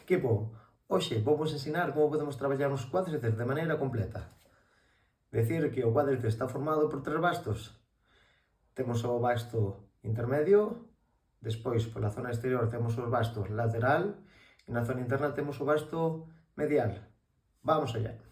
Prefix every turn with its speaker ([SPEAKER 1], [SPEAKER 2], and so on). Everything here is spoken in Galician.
[SPEAKER 1] Equipo, hoxe vamos ensinar como podemos traballar os cuádriceps de maneira completa. Decir que o cuádriceps está formado por tres bastos. Temos o basto intermedio, despois pola zona exterior temos os bastos lateral e na zona interna temos o basto medial. Vamos allá.